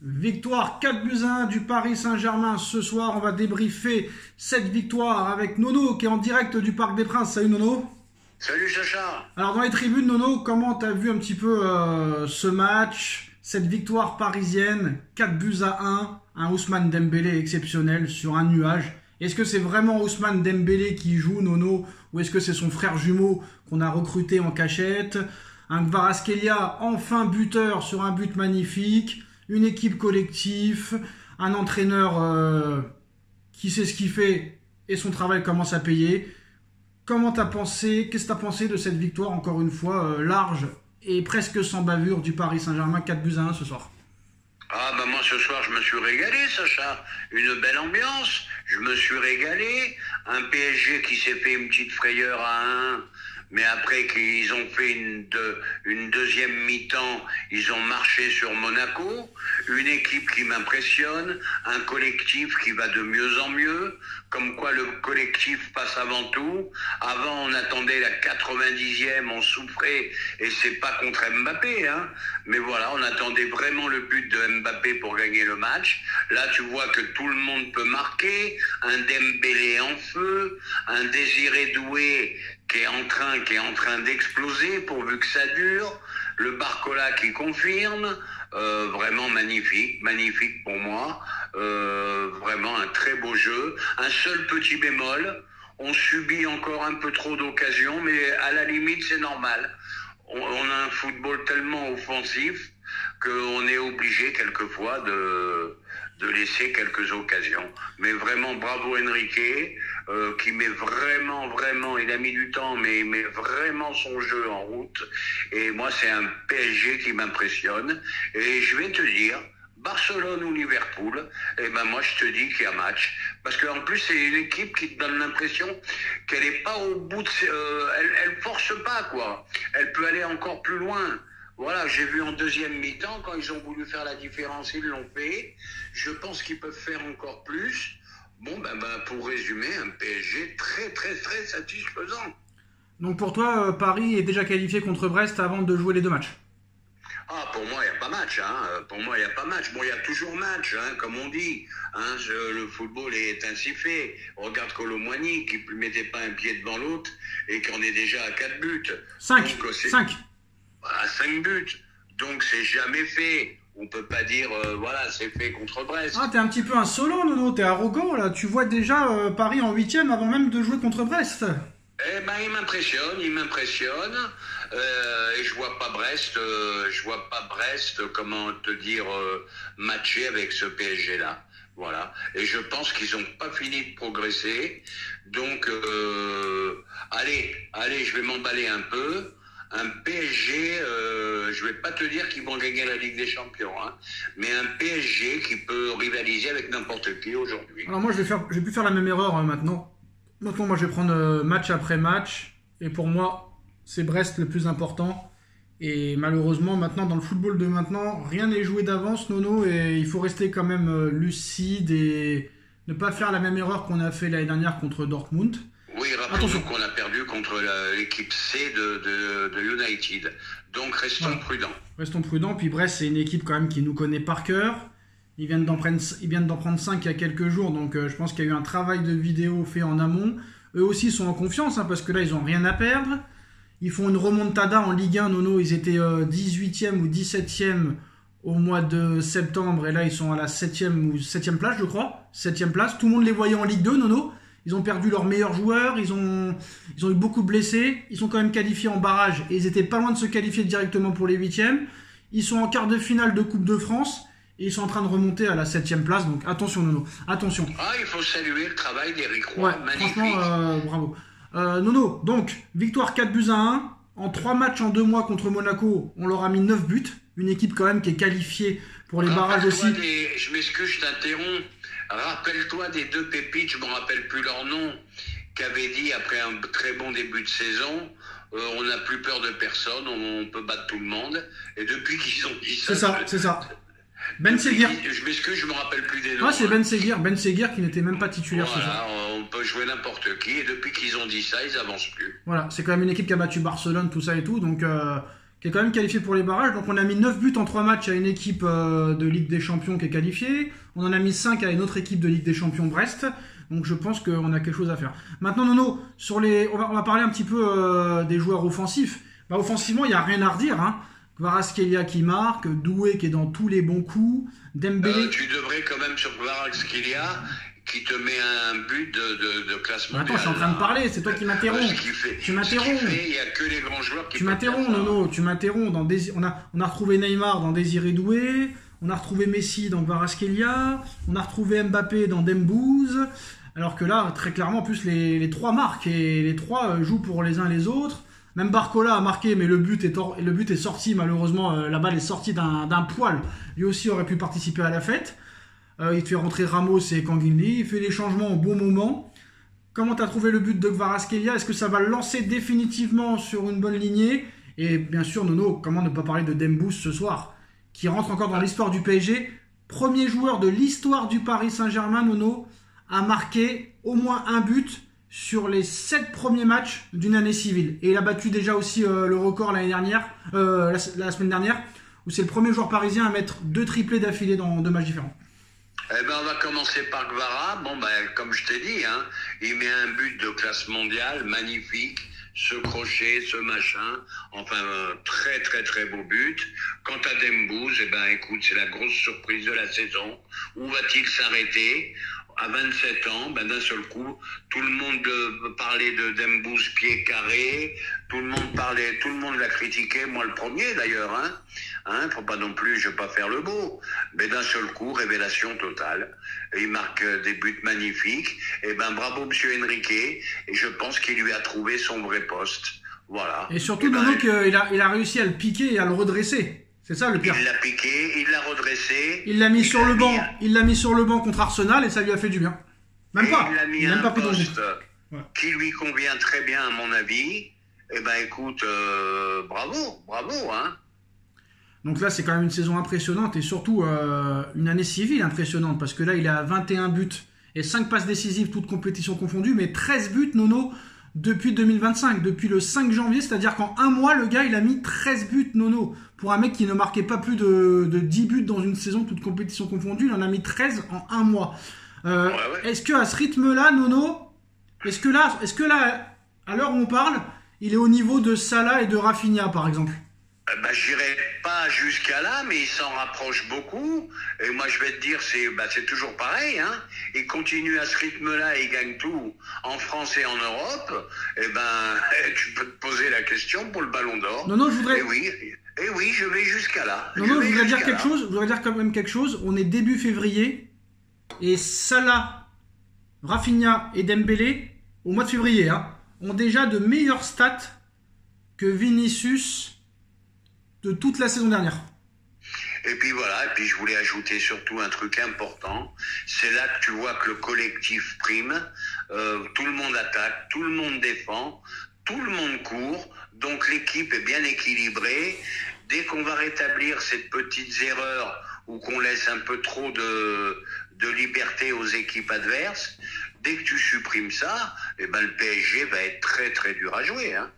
Victoire 4-1 du Paris Saint-Germain. Ce soir, on va débriefer cette victoire avec Nono qui est en direct du Parc des Princes. Salut Nono. Salut Chacha. Alors dans les tribunes, Nono, comment t'as vu un petit peu ce match, cette victoire parisienne, 4-1, un Ousmane Dembélé exceptionnel sur un nuage. Est-ce que c'est vraiment Ousmane Dembélé qui joue, Nono, ou est-ce que c'est son frère jumeau qu'on a recruté en cachette? Un Kvaratskhelia enfin buteur sur un but magnifique, une équipe collective, un entraîneur qui sait ce qu'il fait et son travail commence à payer. Comment t'as pensé, qu'est-ce que t'as pensé de cette victoire, encore une fois, large et presque sans bavure du Paris Saint-Germain, 4-1 ce soir? Ah bah moi ce soir je me suis régalé Sacha, une belle ambiance, je me suis régalé, un PSG qui s'est fait une petite frayeur à 1, mais après qu'ils ont fait une deuxième mi-temps, ils ont marché sur Monaco, une équipe qui m'impressionne, un collectif qui va de mieux en mieux, comme quoi le collectif passe avant tout. Avant on attendait la 90e, on souffrait, et c'est pas contre Mbappé, hein, mais voilà, on attendait vraiment le but de Mbappé pour gagner le match. Là tu vois que tout le monde peut marquer, un Dembélé en feu, un Désiré Doué qui est en train d'exploser pourvu que ça dure, le Barcola qui confirme, vraiment magnifique pour moi, vraiment un très beau jeu. Un seul petit bémol, on subit encore un peu trop d'occasions, mais à la limite c'est normal. On a un football tellement offensif qu'on est obligé quelquefois de laisser quelques occasions. Mais vraiment bravo Enrique, qui met vraiment, il a mis du temps, mais il met vraiment son jeu en route. Et moi c'est un PSG qui m'impressionne. Et je vais te dire, Barcelone ou Liverpool, eh ben moi je te dis qu'il y a match. Parce qu'en plus c'est une équipe qui te donne l'impression qu'elle n'est pas au bout de elle force pas quoi. Elle peut aller encore plus loin. Voilà, j'ai vu en deuxième mi-temps, quand ils ont voulu faire la différence, ils l'ont fait. Je pense qu'ils peuvent faire encore plus. Bon, pour résumer, un PSG très satisfaisant. Donc pour toi, Paris est déjà qualifié contre Brest avant de jouer les deux matchs? Ah, pour moi, il n'y a pas match. Hein. Pour moi, il n'y a pas match. Bon, il y a toujours match, hein, comme on dit. Hein, le football est ainsi fait. Regarde Colomboigny, qui ne mettait pas un pied devant l'autre et qui en est déjà à 4 buts. 5. À 5 buts. Donc, c'est jamais fait. On peut pas dire, voilà, c'est fait contre Brest. Ah, t'es un petit peu un solo, Nono, t'es arrogant, là. Tu vois déjà Paris en 8e avant même de jouer contre Brest. Eh ben, il m'impressionne. Et je vois pas Brest, comment te dire, matcher avec ce PSG-là. Voilà. Et je pense qu'ils n'ont pas fini de progresser. Donc, allez, je vais m'emballer un peu. Un PSG, je vais pas te dire qu'ils vont gagner la Ligue des Champions, hein, mais un PSG qui peut rivaliser avec n'importe qui aujourd'hui. Alors moi, je vais plus faire la même erreur maintenant. Maintenant, moi, je vais prendre match après match. Et pour moi, c'est Brest le plus important. Et malheureusement, maintenant, dans le football de maintenant, rien n'est joué d'avance, Nono. Et il faut rester quand même lucide et ne pas faire la même erreur qu'on a fait l'année dernière contre Dortmund. Oui, rappelons-nous qu'on a perdu contre l'équipe C de United. Donc, restons prudents. Restons prudents. Puis Brest, c'est une équipe quand même qui nous connaît par cœur. Ils viennent d'en prendre 5 il y a quelques jours. Donc, je pense qu'il y a eu un travail de vidéo fait en amont. Eux aussi sont en confiance, hein, parce que là, ils n'ont rien à perdre. Ils font une remontada en Ligue 1. Nono, ils étaient 18e ou 17e au mois de septembre. Et là, ils sont à la 7e ou 7e place, je crois. 7e place. Tout le monde les voyait en Ligue 2, Nono. Ils ont perdu leurs meilleurs joueurs, ils ont eu beaucoup de blessés, ils sont quand même qualifiés en barrage et ils étaient pas loin de se qualifier directement pour les 8e. Ils sont en quart de finale de Coupe de France et ils sont en train de remonter à la 7e place, donc attention Nono, attention. Ah, il faut saluer le travail d'Éric Roy, ouais, magnifique. Franchement, bravo. Nono, donc, victoire 4-1, en 3 matchs en 2 mois contre Monaco, on leur a mis 9 buts, une équipe quand même qui est qualifiée pour les barrages aussi. Je m'excuse, je t'interromps. Rappelle-toi des 2 pépites, je ne me rappelle plus leur nom, qui avaient dit après un très bon début de saison, on n'a plus peur de personne, on peut battre tout le monde. Et depuis qu'ils ont dit ça... C'est ça. Ben Seguir. Je m'excuse, je ne me rappelle plus des noms. Ah, c'est Ben Seguir qui n'était même pas titulaire ce soir. On peut jouer n'importe qui, et depuis qu'ils ont dit ça, ils n'avancent plus. Voilà, c'est quand même une équipe qui a battu Barcelone, tout ça et tout, donc qui est quand même qualifiée pour les barrages. Donc on a mis 9 buts en 3 matchs à une équipe de Ligue des Champions qui est qualifiée. On en a mis 5 à une autre équipe de Ligue des Champions, Brest. Donc je pense qu'on a quelque chose à faire. Maintenant, Nono, on va parler un petit peu des joueurs offensifs. Bah, offensivement, il n'y a rien à redire. Hein. Kvaratskhelia qui marque, Doué qui est dans tous les bons coups, Dembélé... Tu devrais quand même sur Kvaratskhelia qui te met un but de classement. Attends, je suis en train de parler, c'est toi qui m'interromps. Tu m'interromps. Il n'y a que les grands joueurs qui Tu m'interromps, Nono, tu m'interromps. On a retrouvé Neymar dans Désiré Doué, on a retrouvé Messi dans Kvaratskhelia, on a retrouvé Mbappé dans Dembouz. Alors que là, très clairement, en plus, les trois marquent et les trois jouent pour les uns les autres. Même Barcola a marqué, mais le but est sorti, malheureusement. La balle est sortie d'un poil. Lui aussi aurait pu participer à la fête. Il fait rentrer Ramos et Kanguinli. Il fait les changements au bon moment. Comment tu as trouvé le but de Kvaratskhelia? Est-ce que ça va le lancer définitivement sur une bonne lignée? Et bien sûr, Nono, comment ne pas parler de Dembouz ce soir, qui rentre encore dans l'histoire du PSG. Premier joueur de l'histoire du Paris Saint-Germain, Nono, a marqué au moins un but sur les 7 premiers matchs d'une année civile. Et il a battu déjà aussi le record l'année dernière, la semaine dernière, où c'est le premier joueur parisien à mettre 2 triplés d'affilée dans 2 matchs différents. Eh ben, on va commencer par Kvara. Bon, ben, comme je t'ai dit, hein, il met un but de classe mondiale, magnifique, ce crochet, ce machin, enfin, très, très, très beau but. Quant à Dembouz, eh ben, écoute, c'est la grosse surprise de la saison. Où va-t-il s'arrêter? À 27 ans, ben, d'un seul coup, tout le monde parlait de Dembouz pied carré, tout le monde l'a critiqué, moi le premier d'ailleurs, faut pas non plus, je vais pas faire le beau, mais d'un seul coup, révélation totale. Et il marque des buts magnifiques, et ben bravo monsieur Enrique, et je pense qu'il lui a trouvé son vrai poste, voilà. Et surtout, Nono, qu'il a réussi à le piquer et à le redresser. C'est ça le pire. Il l'a piqué, il l'a redressé. Il l'a mis sur le banc. Il l'a mis sur le banc contre Arsenal et ça lui a fait du bien. Même pas. Il l'a mis il à même un pas poste qui lui convient très bien à mon avis. Eh ben écoute, bravo, hein. Donc là, c'est quand même une saison impressionnante et surtout une année civile impressionnante parce que là, il est à 21 buts et 5 passes décisives, toutes compétitions confondues, mais 13 buts, Nono, depuis 2025, depuis le 5 janvier, c'est-à-dire qu'en un mois, le gars, il a mis 13 buts, Nono. Pour un mec qui ne marquait pas plus de 10 buts dans une saison, toutes compétitions confondues, il en a mis 13 en un mois. Ouais. Est-ce qu'à ce rythme-là, Nono, est-ce que là, à l'heure où on parle, il est au niveau de Salah et de Rafinha, par exemple? J'irai pas jusqu'à là, mais il s'en rapproche beaucoup. Et moi, je vais te dire, c'est toujours pareil. Hein. Il continue à ce rythme-là et il gagne tout en France et en Europe. Tu peux te poser la question pour le Ballon d'Or. Non, je voudrais... Et oui, je vais jusqu'à là. Non, je voudrais dire quelque chose. Je voudrais dire quand même quelque chose. On est début février et Salah, Rafinha et Dembélé, au mois de février, ont déjà de meilleures stats que Vinicius de toute la saison dernière. Et puis voilà, et puis je voulais ajouter surtout un truc important, c'est là que tu vois que le collectif prime, tout le monde attaque, tout le monde défend, tout le monde court, donc l'équipe est bien équilibrée. Dès qu'on va rétablir ces petites erreurs ou qu'on laisse un peu trop de liberté aux équipes adverses, dès que tu supprimes ça, le PSG va être très très dur à jouer, hein.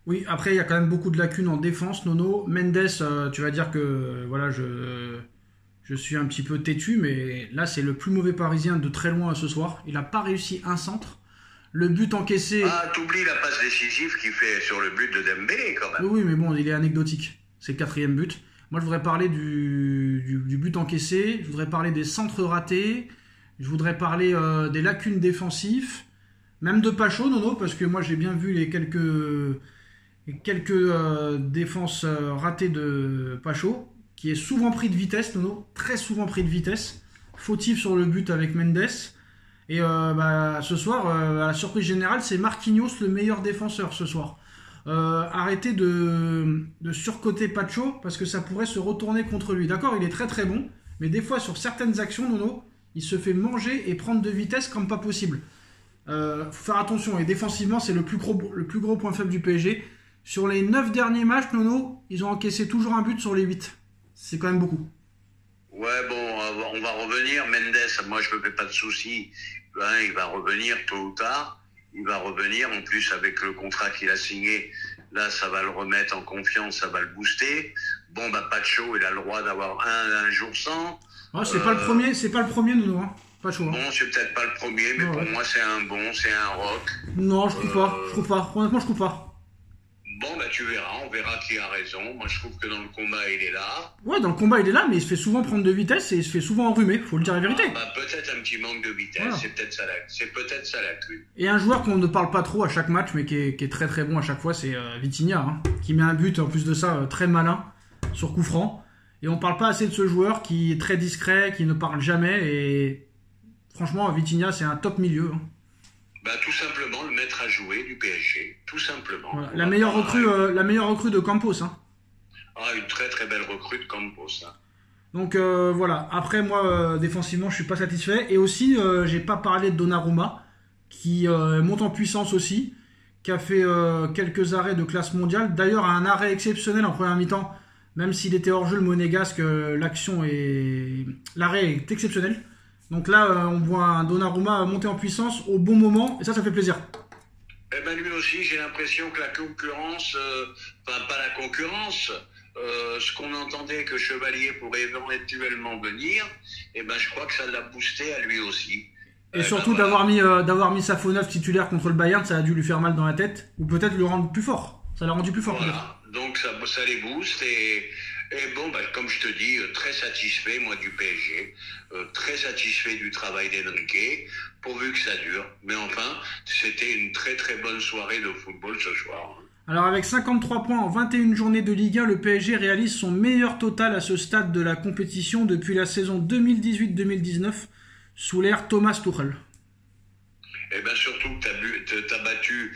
Oui, après, il y a quand même beaucoup de lacunes en défense, Nono. Mendes, tu vas dire que voilà, je suis un petit peu têtu, mais là, c'est le plus mauvais Parisien de très loin ce soir. Il n'a pas réussi un centre. Le but encaissé... Ah, t'oublies la passe décisive qu'il fait sur le but de Dembélé, quand même. Oui, mais bon, il est anecdotique. C'est le 4e but. Moi, je voudrais parler du but encaissé. Je voudrais parler des centres ratés. Je voudrais parler des lacunes défensives. Même de Pacho, Nono, parce que moi, j'ai bien vu les quelques défenses ratées de Pacho, qui est souvent pris de vitesse, Nono, très souvent pris de vitesse, fautif sur le but avec Mendes. Et ce soir, à la surprise générale, c'est Marquinhos le meilleur défenseur ce soir. Arrêtez de surcoter Pacho parce que ça pourrait se retourner contre lui. D'accord, il est très très bon, mais des fois sur certaines actions, Nono, il se fait manger et prendre de vitesse comme pas possible. Faut faire attention, et défensivement, c'est le plus gros point faible du PSG. Sur les 9 derniers matchs, Nono, ils ont encaissé toujours un but sur les 8. C'est quand même beaucoup. Ouais, bon, on va revenir. Mendes, moi, je me fais pas de soucis. Il va revenir tôt ou tard. Il va revenir. En plus, avec le contrat qu'il a signé, Là, ça va le remettre en confiance, ça va le booster. Bon, bah, Pacho, il a le droit d'avoir un jour sans. Ouais, c'est pas le premier, Nono, hein. Pas chaud. Hein. Bon, c'est peut-être pas le premier, mais pour moi, c'est un bon, c'est un rock. Non, je trouve pas. Honnêtement, je trouve pas. Bon, bah, tu verras, on verra qui a raison. Moi, je trouve que dans le combat, il est là. Ouais, dans le combat, il est là, mais il se fait souvent prendre de vitesse et il se fait souvent enrhumer, faut le dire la vérité. Bah, peut-être un petit manque de vitesse, voilà. C'est peut-être ça la clé. Et un joueur qu'on ne parle pas trop à chaque match, mais qui est très très bon à chaque fois, c'est Vitinha, hein, qui met un but, en plus de ça, très malin, sur coup franc. Et on parle pas assez de ce joueur qui est très discret, qui ne parle jamais, et franchement, Vitinha, c'est un top milieu. Hein. Bah, tout simplement le mettre à jouer du PSG, tout simplement. Voilà. La meilleure recrue de Campos. Hein. Ah, une très très belle recrue de Campos. Hein. Donc voilà, après moi, défensivement, je suis pas satisfait. Et aussi, j'ai pas parlé de Donnarumma, qui monte en puissance aussi, qui a fait quelques arrêts de classe mondiale. D'ailleurs, un arrêt exceptionnel en première mi-temps, même s'il était hors jeu, le Monégasque, l'arrêt est exceptionnel. Donc là, on voit un Donnarumma monter en puissance au bon moment, et ça fait plaisir. Eh ben lui aussi, j'ai l'impression que la concurrence, enfin pas la concurrence, ce qu'on entendait que Chevalier pourrait éventuellement venir, eh ben je crois que ça l'a boosté à lui aussi. Et surtout d'avoir mis Safonov titulaire contre le Bayern, ça a dû lui faire mal dans la tête, ou peut-être le rendre plus fort. Ça l'a rendu plus fort. Voilà, donc ça les booste et bon, bah, comme je te dis, très satisfait, moi, du PSG, très satisfait du travail d'Enrique, pourvu que ça dure. Mais enfin, c'était une très très bonne soirée de football ce soir. Alors avec 53 points en 21 journées de Ligue 1, le PSG réalise son meilleur total à ce stade de la compétition depuis la saison 2018-2019, sous l'ère Thomas Tuchel. Et bien surtout que tu as battu,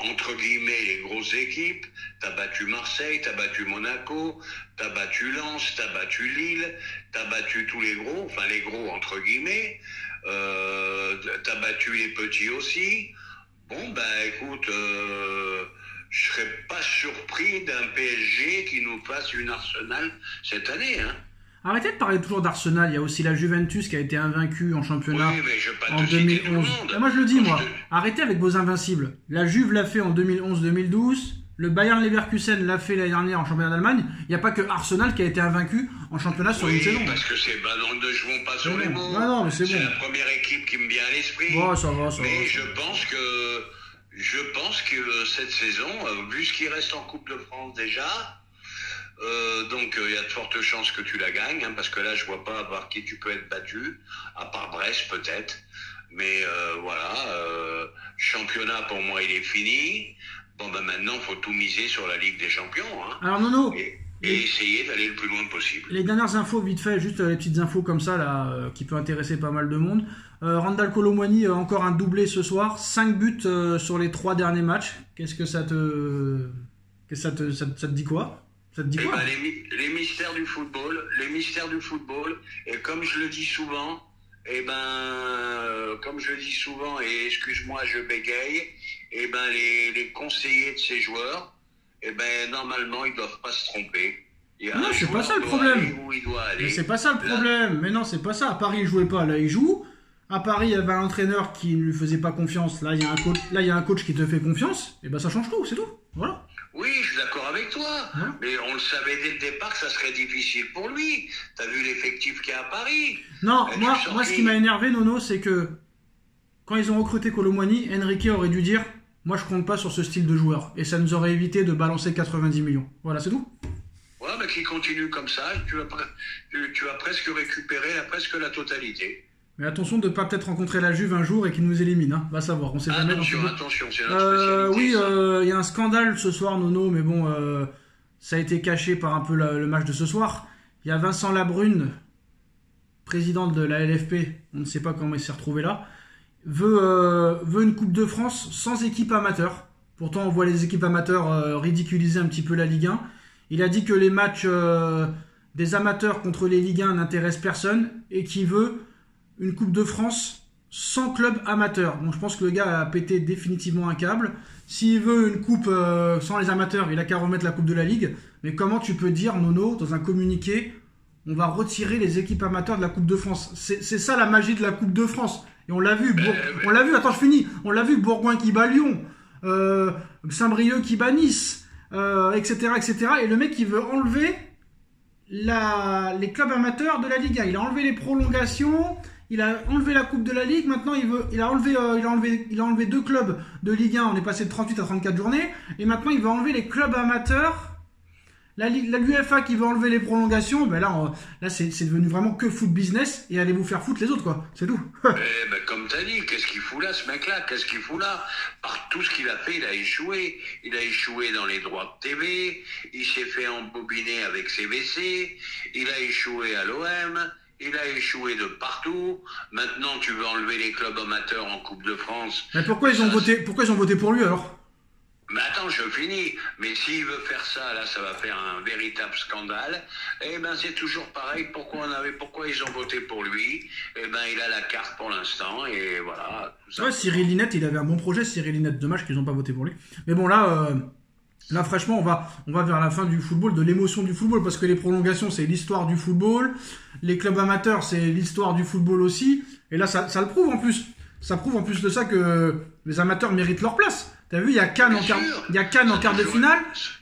entre guillemets, les grosses équipes. Tu as battu Marseille, tu as battu Monaco, tu as battu Lens, tu as battu Lille, tu as battu tous les gros, enfin les gros entre guillemets. Tu as battu les petits aussi. Bon, ben écoute, je serais pas surpris d'un PSG qui nous fasse une Arsenal cette année, hein. Arrêtez de parler toujours d'Arsenal, il y a aussi la Juventus qui a été invaincue en championnat en 2011. Et moi je le dis, arrêtez avec vos invincibles. La Juve l'a fait en 2011-2012, le Bayern Leverkusen l'a fait l'année dernière en championnat d'Allemagne. Il n'y a pas que Arsenal qui a été invaincu en championnat sur une saison. Oui, parce que c'est ne jouons pas sur les mots. Non, mais c'est la première équipe qui me vient à l'esprit. Ouais, ça va. Je pense que cette saison, vu ce qui reste en Coupe de France déjà, donc il y a de fortes chances que tu la gagnes, hein, parce que là je vois pas par qui tu peux être battu, à part Brest peut-être, mais championnat pour moi il est fini. Bon ben maintenant faut tout miser sur la Ligue des Champions, hein. Alors Nono, et essayer d'aller le plus loin possible. Les dernières infos vite fait, juste les petites infos comme ça là, qui peut intéresser pas mal de monde. Randal Kolo Muani, encore un doublé ce soir, 5 buts sur les 3 derniers matchs. Qu'est-ce que ça te dit quoi? Ça te dit quoi? Les mystères du football, et comme je le dis souvent, et excuse-moi, je bégaye, les conseillers de ces joueurs, normalement, ils doivent pas se tromper. Non, c'est pas ça le problème. Mais c'est pas ça le problème. Mais non, c'est pas ça. À Paris, il jouait pas. Là, il joue. À Paris, il y avait un entraîneur qui ne lui faisait pas confiance. Là, il y a un coach qui te fait confiance. Et ça change tout, c'est tout. Voilà. Oui, je suis d'accord avec toi, mais on le savait dès le départ que ça serait difficile pour lui. T'as vu l'effectif qu'il y a à Paris? Non, moi ce qui m'a énervé, Nono, c'est que quand ils ont recruté Kolo Muani, Enrique aurait dû dire « Moi, je compte pas sur ce style de joueur. » Et ça nous aurait évité de balancer 90 millions. Voilà, c'est tout. Ouais, mais qu'il continue comme ça, tu vas presque récupérer presque la totalité. Mais attention de ne pas peut-être rencontrer la Juve un jour et qu'ils nous éliminent. Hein. Va savoir, on sait jamais. Attention, c'est notre spécialité. Oui, il y a un scandale ce soir, Nono, mais bon, ça a été caché par un peu le match de ce soir. Il y a Vincent Labrune, président de la LFP, on ne sait pas comment il s'est retrouvé là, veut une Coupe de France sans équipe amateur. Pourtant, on voit les équipes amateurs ridiculiser un petit peu la Ligue 1. Il a dit que les matchs des amateurs contre les Ligue 1 n'intéressent personne et qu'il veut une Coupe de France sans club amateur. Donc je pense que le gars a pété définitivement un câble. S'il veut une coupe sans les amateurs, il a qu'à remettre la Coupe de la Ligue. Mais comment tu peux dire, Nono, dans un communiqué, on va retirer les équipes amateurs de la Coupe de France? C'est ça la magie de la Coupe de France. Et on l'a vu, attends je finis, on l'a vu, Bourgoin qui bat Lyon, Saint-Brieuc qui bat Nice, etc., etc. Et le mec, il veut enlever les clubs amateurs de la Ligue 1. Il a enlevé les prolongations, il a enlevé la Coupe de la Ligue. Maintenant, il a enlevé 2 clubs de Ligue 1. On est passé de 38 à 34 journées. Et maintenant, il veut enlever les clubs amateurs. L'UEFA qui veut enlever les prolongations, ben là c'est devenu vraiment que foot business, et allez vous faire foutre les autres, quoi. C'est tout. Comme t'as dit, qu'est-ce qu'il fout là, ce mec-là? Qu'est-ce qu'il fout là? Par tout ce qu'il a fait, il a échoué. Il a échoué dans les droits de TV, il s'est fait embobiner avec CVC, il a échoué à l'OM, il a échoué de partout. Maintenant, tu veux enlever les clubs amateurs en Coupe de France. Mais pourquoi ils ont voté pour lui, alors? Mais attends, je finis. Mais s'il veut faire ça, là, ça va faire un véritable scandale. Eh ben, c'est toujours pareil. Pourquoi ils ont voté pour lui? Eh ben, il a la carte pour l'instant, et voilà. Ouais, Cyril Linette, il avait un bon projet, Cyril Linette. Dommage qu'ils n'ont pas voté pour lui. Mais bon, là, franchement, on va vers la fin du football, de l'émotion du football, parce que les prolongations, c'est l'histoire du football. Les clubs amateurs, c'est l'histoire du football aussi. Et là, ça le prouve en plus. Ça prouve en plus de ça que les amateurs méritent leur place. T'as vu, il y a Cannes en quart de finale,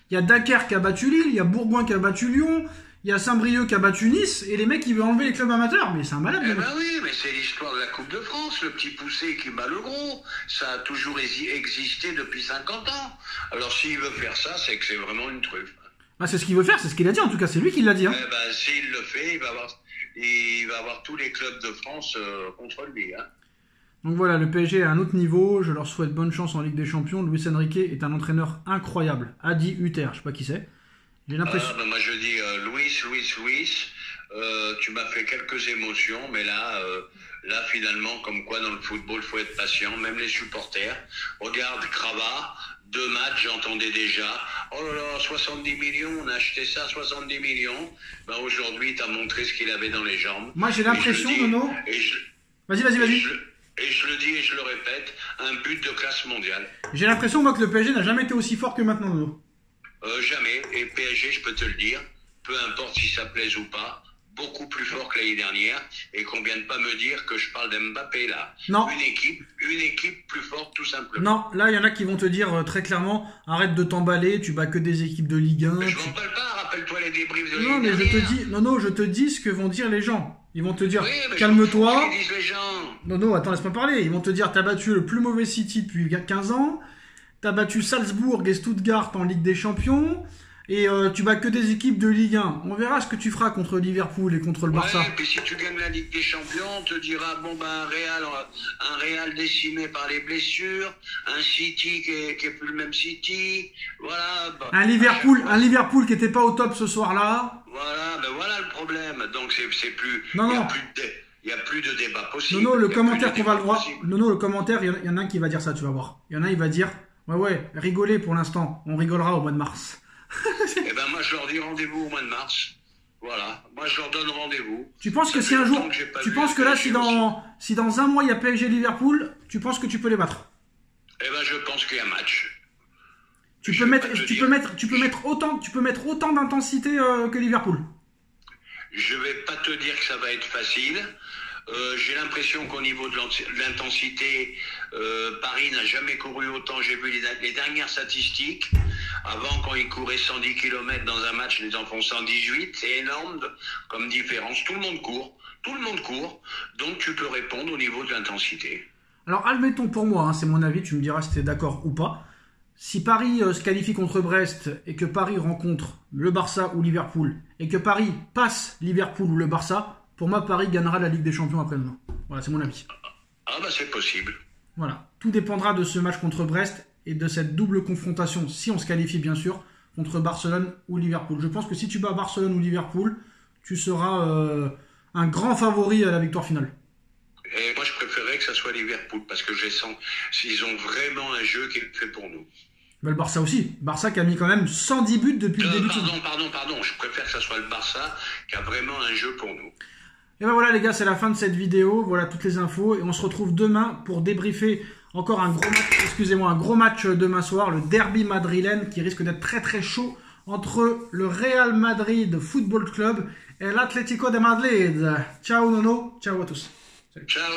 il y a Dakar qui a battu Lille, il y a Bourgoin qui a battu Lyon, il y a Saint-Brieuc qui a battu Nice, et les mecs ils veulent enlever les clubs amateurs, mais c'est un malade. Eh ben oui, mais c'est l'histoire de la Coupe de France, le petit poussé qui bat le gros, ça a toujours existé depuis 50 ans. Alors s'il veut faire ça, c'est que c'est vraiment une truffe. Ah, c'est ce qu'il veut faire, c'est ce qu'il a dit, en tout cas c'est lui qui l'a dit. Hein. Eh ben s'il le fait, il va avoir tous les clubs de France contre lui. Hein. Donc voilà, le PSG est à un autre niveau, je leur souhaite bonne chance en Ligue des Champions. Luis Enrique est un entraîneur incroyable. Adi Hutter, je sais pas qui c'est. J'ai l'impression... moi je dis Luis, tu m'as fait quelques émotions, mais là finalement, comme quoi dans le football, il faut être patient, même les supporters. Regarde Krava, 2 matchs, j'entendais déjà, oh là là, 70 millions, on a acheté ça, 70 millions. Ben aujourd'hui, tu as montré ce qu'il avait dans les jambes. Moi j'ai l'impression, Nono... Vas-y. Et je le dis et je le répète, un but de classe mondiale. J'ai l'impression, moi, que le PSG n'a jamais été aussi fort que maintenant, Nono. Jamais. Et PSG, je peux te le dire, peu importe si ça plaise ou pas, beaucoup plus fort que l'année dernière. Et qu'on vienne pas me dire que je parle d'Mbappé, là. Non. Une équipe plus forte, tout simplement. Non, là, il y en a qui vont te dire très clairement, arrête de t'emballer, tu bats que des équipes de Ligue 1. Mais je m'en parle pas, rappelle-toi les débriefs de l'année dernière. Non, mais je te dis ce que vont dire les gens. Ils vont te dire, calme-toi. Non, attends, laisse-moi parler. Ils vont te dire, t'as battu le plus mauvais City depuis 15 ans. T'as battu Salzbourg et Stuttgart en Ligue des Champions. Et tu bats que des équipes de Ligue 1. On verra ce que tu feras contre Liverpool et contre le Barça. Ouais, puis si tu gagnes la Ligue des Champions, on te dira, bon ben un Real décimé par les blessures, un City qui est plus le même City, voilà. Bah, un Liverpool qui était pas au top ce soir-là. Voilà le problème. Donc c'est plus. Non. Il n'y a plus de débat possible. Non, le commentaire qu'on va le voir. Non, le commentaire, il y en a un qui va dire ça, tu vas voir. Il y en a, il va dire, ouais, rigolez pour l'instant. On rigolera au mois de mars. Eh ben moi je leur dis rendez-vous au mois de mars. Voilà, moi je leur donne rendez-vous. Tu penses que si un jour, tu penses que là si dans un mois il y a PSG Liverpool, tu penses que tu peux les battre? Eh ben je pense qu'il y a un match. Tu peux mettre autant d'intensité que Liverpool. Je vais pas te dire que ça va être facile. J'ai l'impression qu'au niveau de l'intensité, Paris n'a jamais couru autant. J'ai vu les dernières statistiques. Avant, quand ils couraient 110 km dans un match, ils en font 118. C'est énorme comme différence. Tout le monde court. Donc tu peux répondre au niveau de l'intensité. Alors admettons pour moi, hein, c'est mon avis, tu me diras si tu es d'accord ou pas. Si Paris se qualifie contre Brest et que Paris rencontre le Barça ou Liverpool et que Paris passe Liverpool ou le Barça, pour moi Paris gagnera la Ligue des Champions après-demain. Voilà, c'est mon avis. Ah bah c'est possible. Voilà, tout dépendra de ce match contre Brest et de cette double confrontation, si on se qualifie bien sûr, contre Barcelone ou Liverpool. Je pense que si tu bats Barcelone ou Liverpool, tu seras un grand favori à la victoire finale. Et moi je préférerais que ça soit Liverpool parce que je sens s'ils ont vraiment un jeu qui est fait pour nous. Mais le Barça aussi. Barça qui a mis quand même 110 buts depuis le début. Pardon. Je préfère que ça soit le Barça qui a vraiment un jeu pour nous. Et ben voilà les gars, c'est la fin de cette vidéo. Voilà toutes les infos. Et on se retrouve demain pour débriefer encore un gros match demain soir. Le derby madrilène qui risque d'être très très chaud entre le Real Madrid Football Club et l'Atlético de Madrid. Ciao Nono, ciao à tous. Salut. Ciao.